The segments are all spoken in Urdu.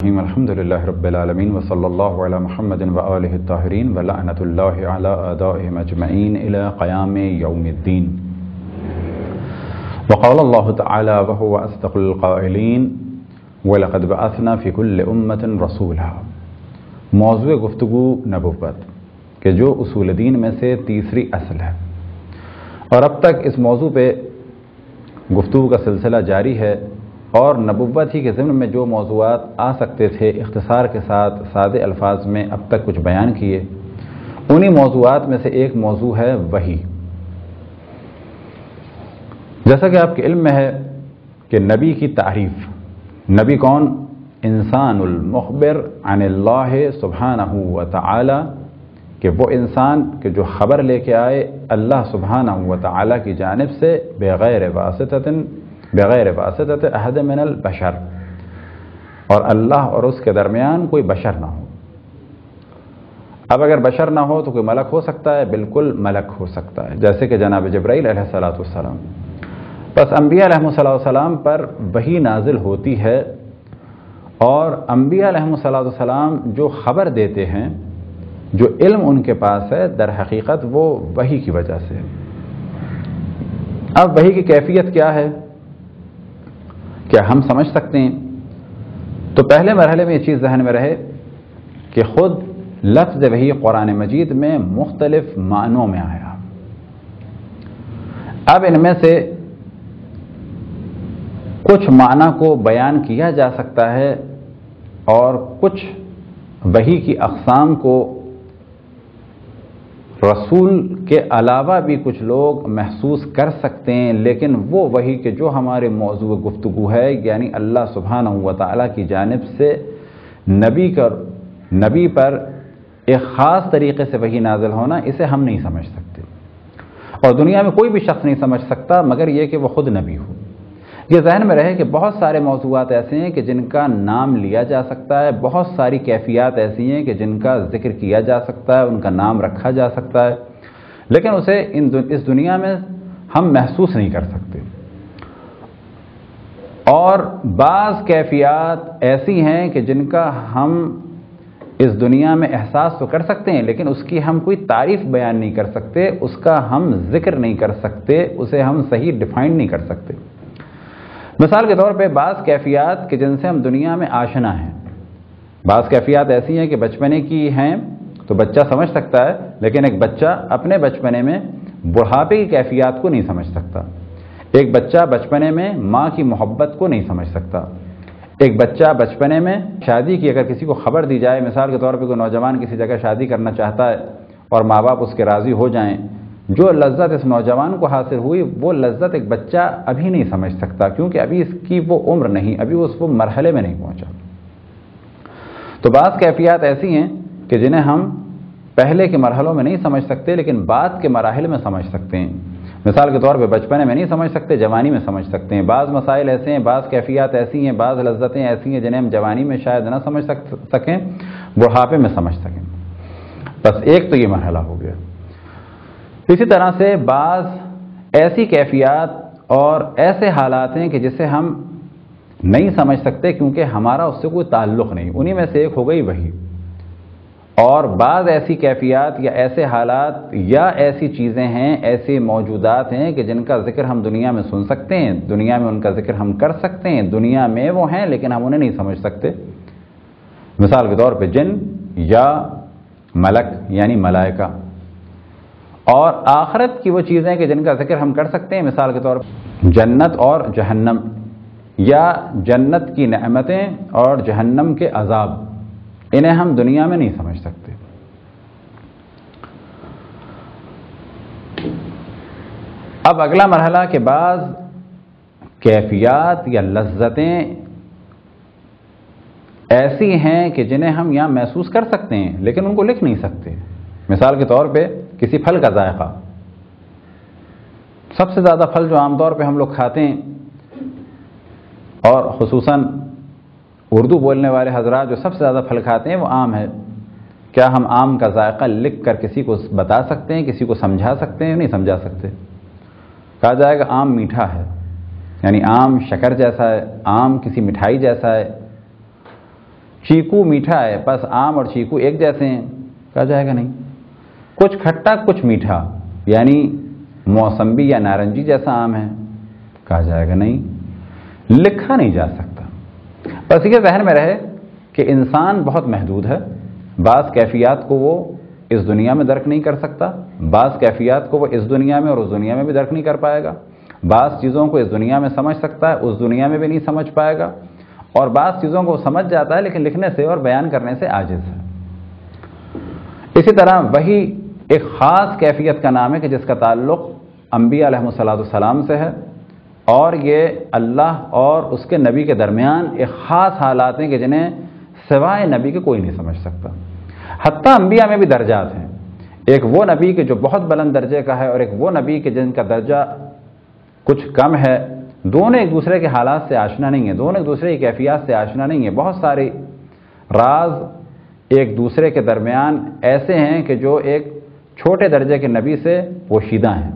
الحمد للہ رب العالمین وصلی اللہ علی محمد وآلہ الطاہرین ولعنۃ اللہ علی اعدائہم اجمعین الی قیام یوم الدین۔ وقال اللہ تعالی وهو اصدق القائلین وَلَقَدْ بَعَثْنَا فِي كُلِّ أُمَّةٍ رَسُولًا۔ موضوع گفتگو نبوت کہ جو اصول دین میں سے تیسری اصل ہے، اور اب تک اس موضوع پہ گفتگو کا سلسلہ جاری ہے، اور نبوت ہی کے ضمن میں جو موضوعات آ سکتے تھے اختصار کے ساتھ سادے الفاظ میں اب تک کچھ بیان کیے۔ انہی موضوعات میں سے ایک موضوع ہے وحی۔ جیسا کہ آپ کے علم میں ہے کہ نبی کی تعریف، نبی کون؟ انسان المخبر عن اللہ سبحانہ و تعالی، کہ وہ انسان کہ جو خبر لے کے آئے اللہ سبحانہ و تعالی کی جانب سے بغیر واسطۃ احد من البشر، اور اللہ اور اس کے درمیان کوئی بشر نہ ہو۔ اب اگر بشر نہ ہو تو کوئی ملک ہو سکتا ہے، بالکل ملک ہو سکتا ہے، جیسے کہ جناب جبرائیل علیہ السلام۔ بس انبیاء علیہ السلام پر وحی نازل ہوتی ہے، اور انبیاء علیہ السلام جو خبر دیتے ہیں، جو علم ان کے پاس ہے، در حقیقت وہ وحی کی وجہ سے۔ اب وحی کی کیفیت کیا ہے، کیا ہم سمجھ سکتے ہیں؟ تو پہلے مرحلے میں یہ چیز ذہن میں رہے کہ خود لفظ وحی قرآن مجید میں مختلف معنوں میں آیا۔ اب ان میں سے کچھ معنی کو بیان کیا جا سکتا ہے، اور کچھ وحی کی اقسام کو رسول کے علاوہ بھی کچھ لوگ محسوس کر سکتے ہیں، لیکن وہ وحی کہ جو ہمارے موضوع گفتگو ہے، یعنی اللہ سبحانہ و تعالیٰ کی جانب سے نبی پر ایک خاص طریقے سے وحی نازل ہونا، اسے ہم نہیں سمجھ سکتے، اور دنیا میں کوئی بھی شخص نہیں سمجھ سکتا مگر یہ کہ وہ خود نبی ہو۔ یہ ذہن میں رہے کہ بہت سارے موضوعات ایسے ہیں کہ جن کا نام لیا جا سکتا ہے، بہت ساری کیفیات ایسی ہیں کہ جن کا ذکر کیا جا سکتا ہے، ان کا نام رکھا جا سکتا ہے، لیکن اسے اس دنیا میں ہم محسوس نہیں کر سکتے۔ اور بعض کیفیات ایسی ہیں کہ جن کا ہم اس دنیا میں احساس تو کر سکتے ہیں، لیکن اس کی ہم کوئی تعریف بیان نہیں کر سکتے، اس کا ہم ذکر نہیں کر سکتے، اسے ہم صحیح ڈیفائن نہیں کر سکتے۔ مثال کے طور پہ بعض کیفیات کہ جن سے ہم دنیا میں آشنا ہیں، بعض کیفیات ایسی ہیں کہ بچپنے کی ہیں تو بچہ سمجھ سکتا ہے، لیکن ایک بچہ اپنے بچپنے میں بڑھاپے کی کیفیات کو نہیں سمجھ سکتا۔ ایک بچہ بچپنے میں ماں کی محبت کو نہیں سمجھ سکتا۔ ایک بچہ بچپنے میں شادی کی اگر کسی کو خبر دی جائے، مثال کے طور پہ کوئی نوجوان کسی جگہ شادی کرنا چاہتا ہے اور ماں باپ اس کے راضی ہو جائیں، جو لذت اس نوجوان کو حاصل ہوئی وہ لذت ایک بچہ ابھی نہیں سمجھ سکتا، کیونکہ ابھی اس کی وہ عمر نہیں، ابھی وہ مرحلے میں نہیں پہنچا۔ تو بعض کیفیات ایسی ہیں کہ جنہیں ہم پہلے کے مرحلوں میں نہیں سمجھ سکتے، لیکن بعد کے مراحل میں سمجھ سکتے ہیں۔ مثال کے طور پہ بچپنے میں نہیں سمجھ سکتے، جوانی میں سمجھ سکتے ہیں۔ بعض مسائل ایسے ہیں، بعض کیفیات ایسی ہیں، بعض لذتیں ایسی ہیں جنہیں ہم جوانی میں شاید نہ سمجھ سکیں، بڑھاپے میں سمجھ سکیں۔ بس ایک تو یہ مرحلہ ہو گیا۔ اسی طرح سے بعض ایسی کیفیات اور ایسے حالات ہیں کہ جسے ہم نہیں سمجھ سکتے کیونکہ ہمارا اس سے کوئی تعلق نہیں، انہی میں سے ایک ہو گئی وحی۔ اور بعض ایسی کیفیات یا ایسے حالات یا ایسی چیزیں ہیں، ایسے موجودات ہیں کہ جن کا ذکر ہم دنیا میں سن سکتے ہیں، دنیا میں ان کا ذکر ہم کر سکتے ہیں، دنیا میں وہ ہیں لیکن ہم انہیں نہیں سمجھ سکتے۔ مثال کے طور پہ جن یا ملک یعنی ملائکہ، اور آخرت کی وہ چیزیں کہ جن کا ذکر ہم کر سکتے ہیں، مثال کے طور پر جنت اور جہنم، یا جنت کی نعمتیں اور جہنم کے عذاب، انہیں ہم دنیا میں نہیں سمجھ سکتے۔ اب اگلا مرحلہ کہ بعض کیفیات یا لذتیں ایسی ہیں کہ جنہیں ہم یہاں محسوس کر سکتے ہیں لیکن ان کو لکھ نہیں سکتے۔ مثال کے طور پہ کسی پھل کا ذائقہ، سب سے زیادہ پھل جو عام طور پہ ہم لوگ کھاتے ہیں، اور خصوصاً اردو بولنے والے حضرات جو سب سے زیادہ پھل کھاتے ہیں وہ آم ہے۔ کیا ہم آم کا ذائقہ لکھ کر کسی کو بتا سکتے ہیں، کسی کو سمجھا سکتے ہیں؟ نہیں سمجھا سکتے۔ کہا جائے گا آم میٹھا ہے، یعنی آم شکر جیسا ہے، آم کسی مٹھائی جیسا ہے، چیکو میٹھا ہے، بس آم اور چیکو ایک جیسے ہیں، کہا جائے گا نہیں۔ کچھ کھٹا کچھ میٹھا، یعنی موسمبی یا نارنجی جیسا آم ہے، کہا جائے گا نہیں، لکھا نہیں جا سکتا۔ بس یہ ذہن میں رہے کہ انسان بہت محدود ہے، بعض کیفیات کو وہ اس دنیا میں درک نہیں کر سکتا، بعض کیفیات کو وہ اس دنیا میں اور اس دنیا میں بھی درک نہیں کر پائے گا، بعض چیزوں کو اس دنیا میں سمجھ سکتا ہے، اس دنیا میں بھی نہیں سمجھ پائے گا، اور بعض چیزوں کو سمجھ جاتا ہے لیکن لکھنے سے اور بیان کرنے سے عاجز ہے۔ اسی طرح وہی ایک خاص کیفیت کا نام ہے کہ جس کا تعلق انبیاء علیہ السلام سے ہے، اور یہ اللہ اور اس کے نبی کے درمیان ایک خاص حالات ہیں کہ جنہیں سوائے نبی کے کوئی نہیں سمجھ سکتا۔ حتیٰ انبیاء میں بھی درجات ہیں، ایک وہ نبی کے جو بہت بلند درجے کا ہے اور ایک وہ نبی کے جن کا درجہ کچھ کم ہے، دونوں ایک دوسرے کے حالات سے آشنا نہیں ہیں، دونوں ایک دوسرے کی کیفیات سے آشنا نہیں ہیں۔ بہت سارے راز ایک دوسرے کے درمیان ایسے ہیں کہ جو ایک چھوٹے درجے کے نبی سے پوشیدہ ہیں،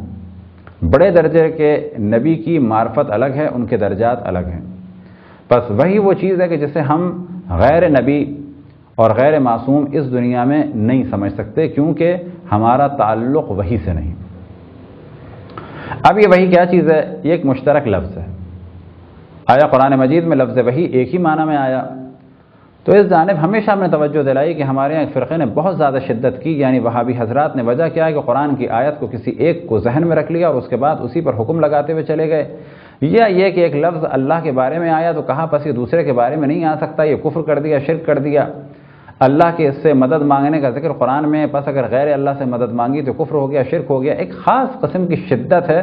بڑے درجے کے نبی کی معرفت الگ ہے، ان کے درجات الگ ہیں۔ بس وہی وہ چیز ہے کہ جسے ہم غیر نبی اور غیر معصوم اس دنیا میں نہیں سمجھ سکتے، کیونکہ ہمارا تعلق وہی سے نہیں۔ اب یہ وہی کیا چیز ہے؟ یہ ایک مشترک لفظ ہے۔ آیا قرآن مجید میں لفظ وحی ایک ہی معنی میں آیا؟ تو اس جانب ہمیشہ ہم نے توجہ دلائی کہ ہمارے یہاں ایک فرقے نے بہت زیادہ شدت کی، یعنی وہابی حضرات نے وجہ کیا ہے کہ قرآن کی آیت کو کسی ایک کو ذہن میں رکھ لیا اور اس کے بعد اسی پر حکم لگاتے ہوئے چلے گئے، یا یہ کہ ایک لفظ اللہ کے بارے میں آیا تو کہا پس یہ دوسرے کے بارے میں نہیں آ سکتا، یہ کفر کر دیا، شرک کر دیا۔ اللہ کے اس سے مدد مانگنے کا ذکر قرآن میں، پس اگر غیر اللہ سے مدد مانگی تو کفر ہو گیا، شرک ہو گیا۔ ایک خاص قسم کی شدت ہے،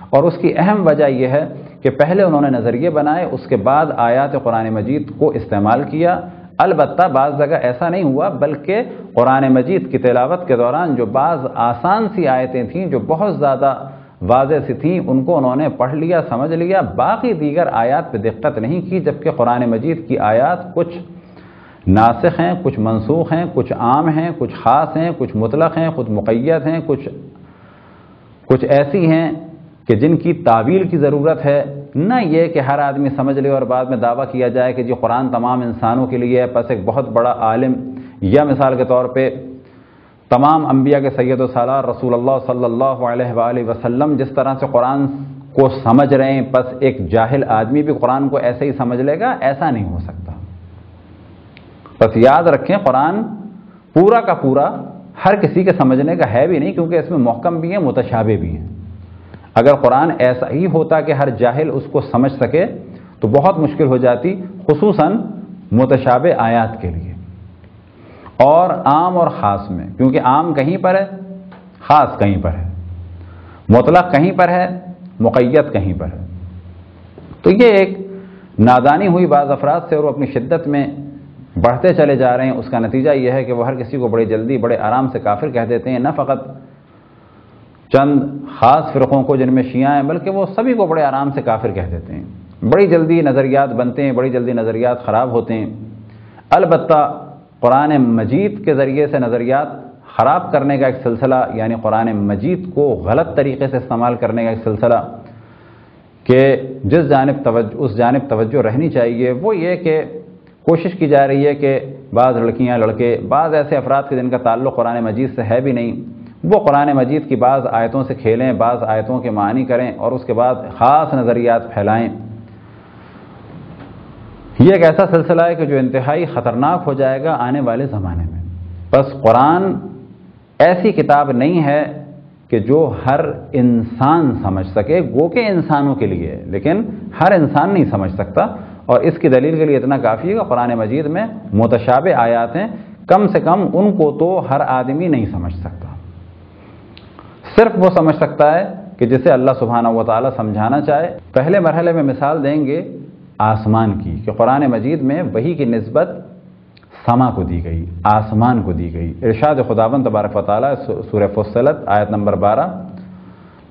اور اس کی اہم وجہ یہ ہے کہ پہلے انہوں نے نظریے بنائے، اس کے بعد آیات قرآن مجید کو استعمال کیا۔ البتہ بعض جگہ ایسا نہیں ہوا، بلکہ قرآن مجید کی تلاوت کے دوران جو بعض آسان سی آیتیں تھیں جو بہت زیادہ واضح سی تھیں، ان کو انہوں نے پڑھ لیا، سمجھ لیا، باقی دیگر آیات پہ دقت نہیں کی، جبکہ قرآن مجید کی آیات کچھ ناسخ ہیں، کچھ منسوخ ہیں، کچھ عام ہیں، کچھ خاص ہیں، کچھ مطلق ہیں، کچھ مقید ہیں، کچھ ایسی ہیں کہ جن کی تعویل کی ضرورت ہے، نہ یہ کہ ہر آدمی سمجھ لے اور بعد میں دعویٰ کیا جائے کہ جی قرآن تمام انسانوں کے لیے ہے، پس ایک بہت بڑا عالم یا مثال کے طور پہ تمام انبیاء کے سید و سالار رسول اللہ صلی اللہ علیہ وآلہ وسلم جس طرح سے قرآن کو سمجھ رہے ہیں، پس ایک جاہل آدمی بھی قرآن کو ایسے ہی سمجھ لے گا، ایسا نہیں ہو سکتا۔ بس یاد رکھیں قرآن پورا کا پورا ہر کسی کے سمجھنے کا ہے بھی نہیں، کیونکہ اس میں محکم بھی ہیں، متشابہ بھی ہیں۔ اگر قرآن ایسا ہی ہوتا کہ ہر جاہل اس کو سمجھ سکے تو بہت مشکل ہو جاتی، خصوصاً متشابہ آیات کے لیے، اور عام اور خاص میں، کیونکہ عام کہیں پر ہے، خاص کہیں پر ہے، مطلق کہیں پر ہے، مقید کہیں پر ہے۔ تو یہ ایک نادانی ہوئی بعض افراد سے، اور وہ اپنی شدت میں بڑھتے چلے جا رہے ہیں۔ اس کا نتیجہ یہ ہے کہ وہ ہر کسی کو بڑی جلدی بڑے آرام سے کافر کہہ دیتے ہیں، نہ فقط چند خاص فرقوں کو جن میں شیعہ ہیں، بلکہ وہ سبھی کو بڑے آرام سے کافر کہہ دیتے ہیں۔ بڑی جلدی نظریات بنتے ہیں، بڑی جلدی نظریات خراب ہوتے ہیں۔ البتہ قرآن مجید کے ذریعے سے نظریات خراب کرنے کا ایک سلسلہ، یعنی قرآن مجید کو غلط طریقے سے استعمال کرنے کا ایک سلسلہ کہ جس جانب اس جانب توجہ رہنی چاہیے، وہ یہ کہ کوشش کی جا رہی ہے کہ بعض لڑکیاں لڑکے، بعض ایسے افراد کے جن کا تعلق قرآن مجید سے ہے بھی نہیں، وہ قرآن مجید کی بعض آیتوں سے کھیلیں، بعض آیتوں کے معنی کریں اور اس کے بعد خاص نظریات پھیلائیں۔ یہ ایک ایسا سلسلہ ہے کہ جو انتہائی خطرناک ہو جائے گا آنے والے زمانے میں۔ بس قرآن ایسی کتاب نہیں ہے کہ جو ہر انسان سمجھ سکے، گو کہ انسانوں کے لیے، لیکن ہر انسان نہیں سمجھ سکتا، اور اس کی دلیل کے لیے اتنا کافی ہے کہ قرآن مجید میں متشابہ آیات ہیں، کم سے کم ان کو تو ہر آدمی نہیں سمجھ سکتا، صرف وہ سمجھ سکتا ہے کہ جسے اللہ سبحانہ و تعالیٰ سمجھانا چاہے۔ پہلے مرحلے میں مثال دیں گے آسمان کی، کہ قرآن مجید میں وحی کی نسبت سما کو دی گئی، آسمان کو دی گئی۔ ارشاد خداوند تبارک و تعالیٰ سورہ فصلت آیت نمبر 12،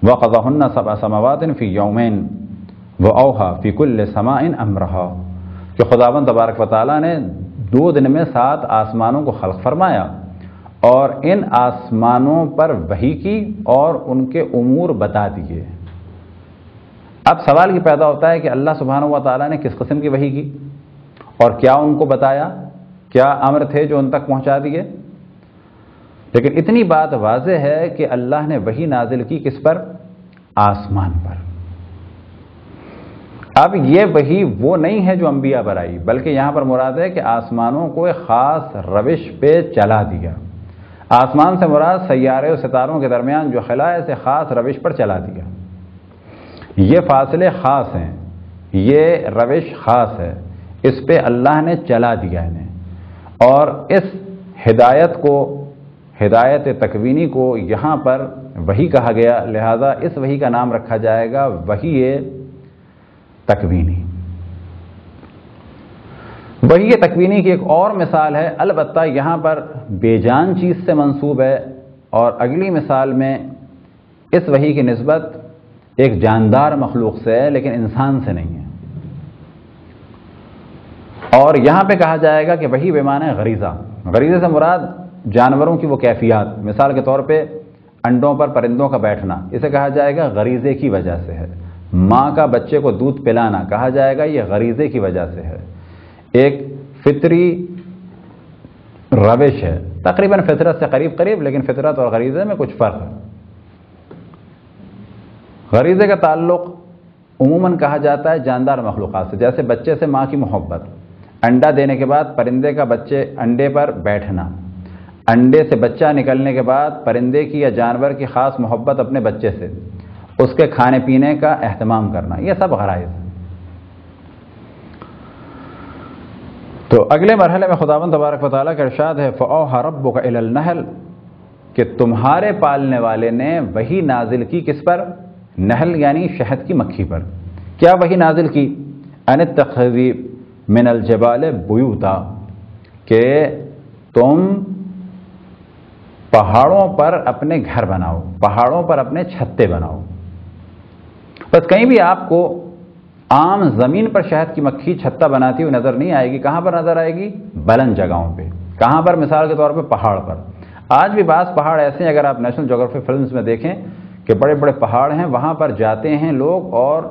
وَقَضَاهُنَّ سَبْعَ سَمَاوَاتٍ فِي يَوْمَيْنِ وَأَوْحَىٰ فِي كُلِّ سَمَاءٍ أَمْرَهَا، کہ خداوند تبارک و تعالیٰ نے 2 دن میں 7 آسمانوں کو خلق فرمایا اور ان آسمانوں پر وحی کی اور ان کے امور بتا دیے۔ اب سوال یہ پیدا ہوتا ہے کہ اللہ سبحانہ و تعالیٰ نے کس قسم کی وحی کی اور کیا ان کو بتایا؟ کیا امر تھے جو ان تک پہنچا دیے؟ لیکن اتنی بات واضح ہے کہ اللہ نے وحی نازل کی کس پر؟ آسمان پر۔ اب یہ وحی وہ نہیں ہے جو انبیاء پر آئی، بلکہ یہاں پر مراد ہے کہ آسمانوں کو ایک خاص روش پہ چلا دیا۔ آسمان سے مراد سیارے و ستاروں کے درمیان جو خلا ہے اسے خاص روش پر چلا دیا۔ یہ فاصلے خاص ہیں، یہ روش خاص ہے، اس پہ اللہ نے چلا دیا انہیں، اور اس ہدایت کو، ہدایت تکوینی کو یہاں پر وحی کہا گیا، لہذا اس وحی کا نام رکھا جائے گا وحی تکوینی۔ وحی تکوینی کی ایک اور مثال ہے، البتہ یہاں پر بے جان چیز سے منسوب ہے، اور اگلی مثال میں اس وحی کی نسبت ایک جاندار مخلوق سے ہے لیکن انسان سے نہیں ہے۔ اور یہاں پہ کہا جائے گا کہ وحی بے معنی غریزہ، غریزے سے مراد جانوروں کی وہ کیفیات، مثال کے طور پہ انڈوں پر پرندوں کا بیٹھنا، اسے کہا جائے گا غریزے کی وجہ سے ہے۔ ماں کا بچے کو دودھ پلانا کہا جائے گا یہ غریزے کی وجہ سے ہے، ایک فطری روش ہے، تقریباً فطرت سے قریب قریب، لیکن فطرت اور غریزے میں کچھ فرق ہے۔ غریزے کا تعلق عموماً کہا جاتا ہے جاندار مخلوقات سے، جیسے بچے سے ماں کی محبت، انڈا دینے کے بعد پرندے کا بچے انڈے پر بیٹھنا، انڈے سے بچہ نکلنے کے بعد پرندے کی یا جانور کی خاص محبت اپنے بچے سے، اس کے کھانے پینے کا اہتمام کرنا، یہ سب غرائز ہیں۔ تو اگلے مرحلے میں خداوند تبارک و تعالیٰ کا ارشاد ہے فَأَوْحَىٰ رَبُّكَ إِلَى النَّحْلِ، کہ تمہارے پالنے والے نے وحی نازل کی کس پر؟ نحل یعنی شہد کی مکھی پر۔ کیا وحی نازل کی؟ أَنِ اتَّخِذِي مِنَ الْجِبَالِ بُيُوتًا، کہ تم پہاڑوں پر اپنے گھر بناؤ، پہاڑوں پر اپنے چھتے بناؤ۔ بس کہیں بھی آپ کو عام زمین پر شہد کی مکھی چھتا بناتی ہوئی نظر نہیں آئے گی، کہاں پر نظر آئے گی؟ بلند جگہوں پہ۔ کہاں پر؟ مثال کے طور پہ پہاڑ پر۔ آج بھی بعض پہاڑ ایسے ہیں، اگر آپ نیشنل جغرافی فلمز میں دیکھیں کہ بڑے بڑے پہاڑ ہیں، وہاں پر جاتے ہیں لوگ اور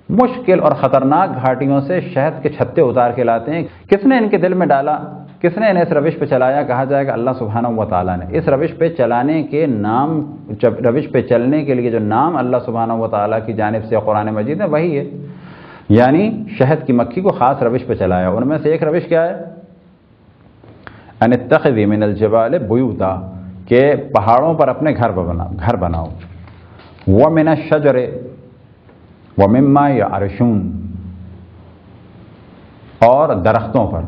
مشکل اور خطرناک گھاٹیوں سے شہد کے چھتے اتار کے لاتے ہیں۔ کس نے ان کے دل میں ڈالا؟ کس نے انہیں اس روش پہ چلایا؟ کہا جائے گا اللہ سبحانہ و تعالیٰ نے۔ اس روش پہ چلانے کے نام، روش پہ چلنے کے لیے جو نام اللہ سبحانہ و تعالیٰ کی جانب سے قرآن مجید میں وہی ہے، یعنی شہد کی مکھی کو خاص روش پہ چلایا۔ ان میں سے ایک روش کیا ہے؟ ان اتخذی من الجبال بیوتا، کہ پہاڑوں پر اپنے گھر بناؤ۔ ومن الشجر ومما یعرشون، اور درختوں پر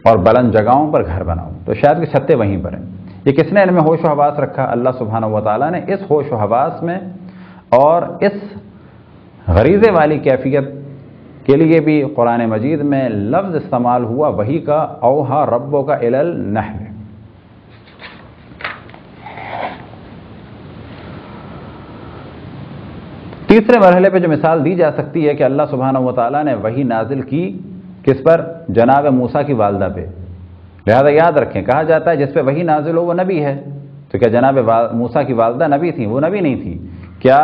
اور بلند جگہوں پر گھر بناؤ۔ تو شاید کے چھتے وہیں پر ہیں۔ یہ کس نے ان میں ہوش و حواس رکھا؟ اللہ سبحانہ و تعالیٰ نے۔ اس ہوش و حواس میں اور اس غریزے والی کیفیت کے لیے بھی قرآن مجید میں لفظ استعمال ہوا وحی کا، اوحا ربک الی النحل۔ تیسرے مرحلے پہ جو مثال دی جا سکتی ہے کہ اللہ سبحانہ و تعالیٰ نے وحی نازل کی کس پر؟ جناب موسیٰ کی والدہ پہ۔ لہذا یاد رکھیں، کہا جاتا ہے جس پہ وحی نازل ہو وہ نبی ہے، تو کیا جناب موسیٰ کی والدہ نبی تھیں؟ وہ نبی نہیں تھی۔ کیا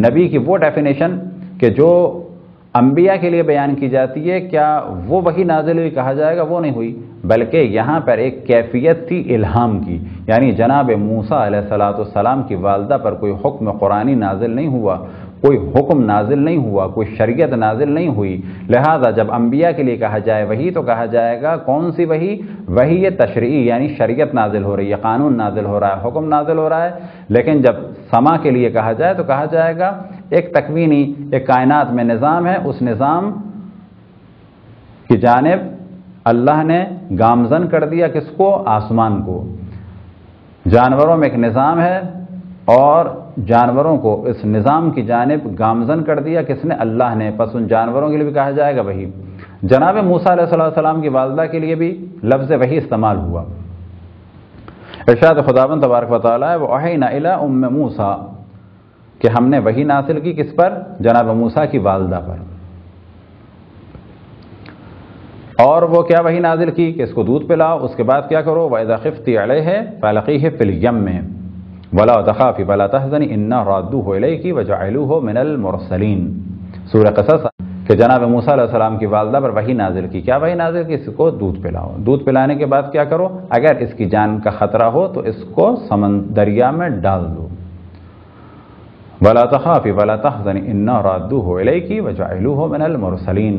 نبی کی وہ ڈیفینیشن کہ جو انبیاء کے لیے بیان کی جاتی ہے، کیا وہ وحی نازل ہوئی؟ کہا جائے گا وہ نہیں ہوئی، بلکہ یہاں پر ایک کیفیت تھی الہام کی، یعنی جناب موسیٰ علیہ السلام کی والدہ پر کوئی حکم قرآنی نازل نہیں ہوا، کوئی حکم نازل نہیں ہوا، کوئی شریعت نازل نہیں ہوئی۔ لہذا جب انبیاء کے لیے کہا جائے وحی تو کہا جائے گا کون سی وحی؟ وحی تشریعی، یعنی شریعت نازل ہو رہی ہے، قانون نازل ہو رہا ہے، حکم نازل ہو رہا ہے۔ لیکن جب سما کے لیے کہا جائے تو کہا جائے گا ایک تکوینی، ایک کائنات میں نظام ہے، اس نظام کی جانب اللہ نے گامزن کر دیا کس کو؟ آسمان کو۔ جانوروں میں ایک نظام ہے اور جانوروں کو اس نظام کی جانب گامزن کر دیا کس نے؟ اللہ نے۔ پس ان جانوروں کے لیے بھی کہا جائے گا وحی۔ جناب موسیٰ علیہ السلام کی والدہ کے لیے بھی لفظ وحی استعمال ہوا۔ ارشاد خداوند تبارک و تعالیٰ ہے وَأَوْحَيْنَا إِلَىٰ أُمِّ مُوسَىٰ، کہ ہم نے وحی نازل کی کس پر؟ جناب موسیٰ کی والدہ پر۔ اور وہ کیا وحی نازل کی کہ اس کو دودھ پلاؤ، اس کے بعد کیا کرو؟ وَإِذَا خِفْتِ عَلَيْهِ فَأَلْقِيهِ فِي الْيَمِّ وَلَا تَخَافِي وَلَا تَحْزَنِي إِنَّا رَادُّوهُ إِلَيْكِ وَجَعَلُوهُ مِنَ الْمُرْسَلِينَ۔ سورہ قصص کہ جناب موسیٰ علیہ السلام کی والدہ پر وحی نازل کی. کیا وحی نازل کی؟ اس کو دودھ پلاؤ. دودھ پلانے کے بعد کیا کرو؟ اگر اس کی جان کا خطرہ ہو تو اس کو دریا میں ڈال دو. وَلَا تَخَافِي وَلَا تَحْزَنِي إِنَّا رَادُّوهُ إِلَيْكِ وَجَاعِلُوهُ مِنَ الْمُرْسَلِينَ.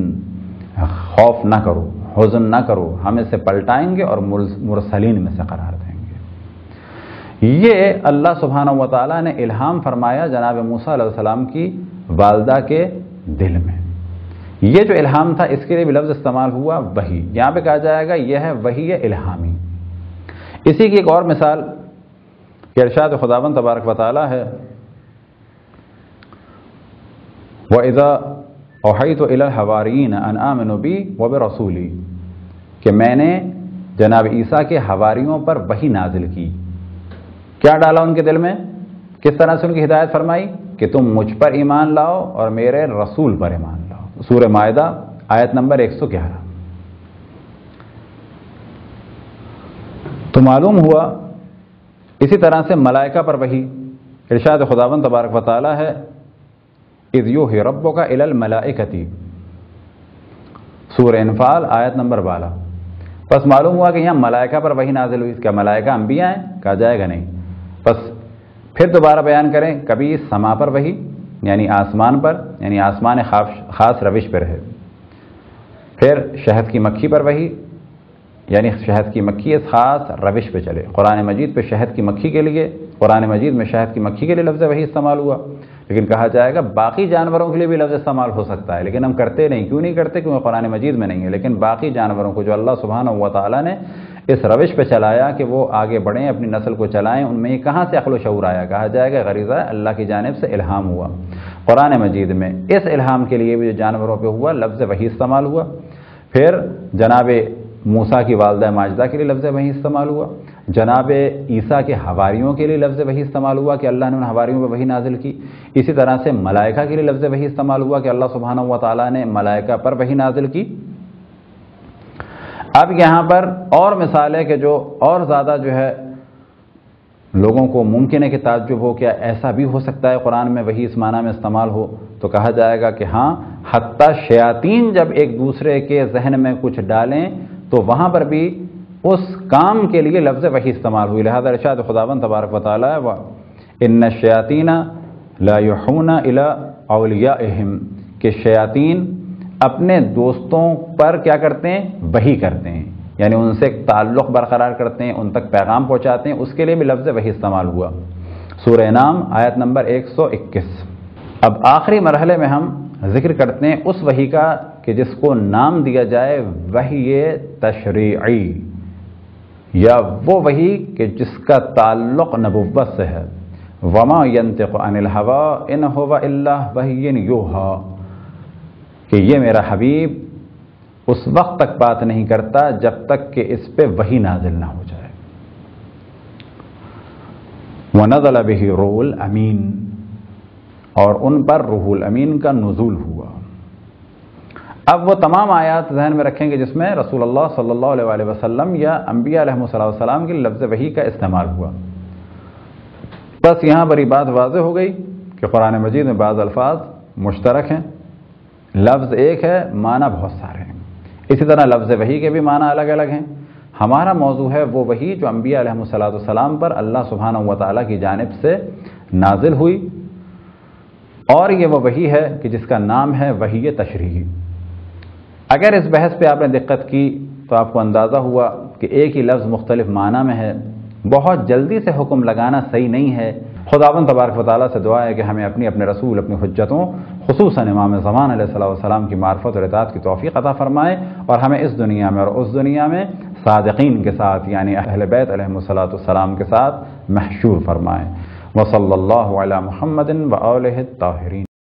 خوف نہ کرو، حزن نہ کرو، ہم اسے پلٹائیں گے اور مرسلین میں سے قرار دیں گے. یہ اللہ سبحانہ و تعالیٰ نے الہام فرمایا جناب موسیٰ علیہ السلام کی والدہ کے دل میں. یہ جو الہام تھا اس کے لیے بھی لفظ استعمال ہوا وحی. یہاں پہ کہا جائے گا یہ ہے وحی الہامی. اسی کی ایک اور مثال کہ ارشاد خداوند تبارک و تعالیٰ ہے وَإِذَا أَوْحَيْتُ إِلَى الْحَوَارِيِّينَ أَنْ آمِنُوا بِي وَبِرَسُولِي کہ میں نے جناب عیسیٰ کے حواریوں پر وحی نازل کی. کیا ڈالا ان کے دل میں؟ کس طرح سے ان کی ہدایت فرمائی کہ تم مجھ پر ایمان لاؤ اور میرے رسول پر ایمان لاؤ. سورہ مائدہ آیت نمبر 111. تو معلوم ہوا اسی طرح سے ملائکہ پر وحی. ارشاد خداوند تبارک و تعالیٰ ہے اِذْ یُوحِی رَبُّکَ إِلَى الْمَلَائِکَةِ سورہ انفال آیت نمبر 12. بس معلوم ہوا کہ یہاں ملائکہ پر وحی نازل ہوئی. کیا ملائکہ انبیاء ہیں؟ کہا جائے گا نہیں. بس پھر دوبارہ بیان کریں کبھی سما پر وحی یعنی آسمان پر یعنی آسمان خاص روش پر ہے. پھر شہد کی مکھی پر وحی یعنی شہد کی مکھی اس خاص روش پہ چلے. قرآن مجید پہ شہد کی مکھی کے لیے قرآن مجید میں شہد کی مکھی کے لیے لفظ وحی استعمال ہوا. لیکن کہا جائے گا باقی جانوروں کے لیے بھی لفظ استعمال ہو سکتا ہے لیکن ہم کرتے نہیں. کیوں نہیں کرتے؟ کیونکہ قرآن مجید میں نہیں ہے. لیکن باقی جانوروں کو جو اللہ سبحانہ و تعالیٰ نے اس روش پہ چلایا کہ وہ آگے بڑھیں اپنی نسل کو چلائیں ان میں یہ کہاں سے عقل و شعور آیا؟ کہا جائے گا غریزہ اللہ کی جانب سے الہام ہوا. قرآن مجید میں اس الہام کے لیے بھی جو جانوروں پہ ہوا لفظ وحی استعمال ہوا. پھر جناب موسیٰ کی والدہ ماجدہ کے لیے لفظ وحی استعمال ہوا. جناب عیسیٰ کے حواریوں کے لیے لفظ وحی استعمال ہوا کہ اللہ نے ان حواریوں پہ وحی نازل کی. اسی طرح سے ملائکہ کے لیے لفظ وحی استعمال ہوا کہ اللہ سبحانہ و تعالیٰ نے ملائکہ پر وحی نازل کی. اب یہاں پر اور مثال ہے کہ جو اور زیادہ جو ہے لوگوں کو ممکن ہے کہ تعجب ہو کیا ایسا بھی ہو سکتا ہے قرآن میں وحی اس معنی میں استعمال ہو. تو کہا جائے گا کہ ہاں حتیٰ شیاطین جب ایک دوسرے کے ذہن میں کچھ ڈالیں تو وہاں پر بھی اس کام کے لیے لفظ وحی استعمال ہوئی. لہذا ارشاد خداوند تبارک و تعالیٰ ان الشیاطین لا یوحون الی اولیائہم کہ شیاطین اپنے دوستوں پر کیا کرتے ہیں؟ وحی کرتے ہیں یعنی ان سے ایک تعلق برقرار کرتے ہیں ان تک پیغام پہنچاتے ہیں. اس کے لیے بھی لفظ وحی استعمال ہوا. سورہ انعام آیت نمبر 121. اب آخری مرحلے میں ہم ذکر کرتے ہیں اس وحی کا کہ جس کو نام دیا جائے وحی تشریعی یا وہ وحی کہ جس کا تعلق نبوت سے ہے. وما ینطق عن الہوی ان ہوا الا وحی یوحی کہ یہ میرا حبیب اس وقت تک بات نہیں کرتا جب تک کہ اس پہ وحی نازل نہ ہو جائے. وَنَزَلَ بِهِ روح الامین اور ان پر روح الامین کا نزول ہوا. اب وہ تمام آیات ذہن میں رکھیں گے جس میں رسول اللہ صلی اللہ علیہ وآلہ وسلم یا انبیاء علیہ السلام کے لفظ وحی کا استعمال ہوا. بس یہاں پر یہ بات واضح ہو گئی کہ قرآن مجید میں بعض الفاظ مشترک ہیں. لفظ ایک ہے معنی بہت سارے ہیں. اسی طرح لفظ وحی کے بھی معنی الگ الگ ہیں. ہمارا موضوع ہے وہ وحی جو انبیاء علیہ السلام پر اللہ سبحانہ و تعالیٰ کی جانب سے نازل ہوئی اور یہ وہ وحی ہے کہ جس کا نام ہے وحی تشریعی. اگر اس بحث پہ آپ نے دقت کی تو آپ کو اندازہ ہوا کہ ایک ہی لفظ مختلف معنی میں ہے. بہت جلدی سے حکم لگانا صحیح نہیں ہے. خداوند تبارک و تعالیٰ سے دعا ہے کہ ہمیں اپنے رسول اپنی حجتوں خصوصاً امام زمان علیہ السلام کی معرفت اور اطاعت کی توفیق عطا فرمائے اور ہمیں اس دنیا میں اور اس دنیا میں صادقین کے ساتھ یعنی اہل بیت علیہم السلام کے ساتھ محشور فرمائے. وصلی اللہ علی محمد وآلہ الطاہرین.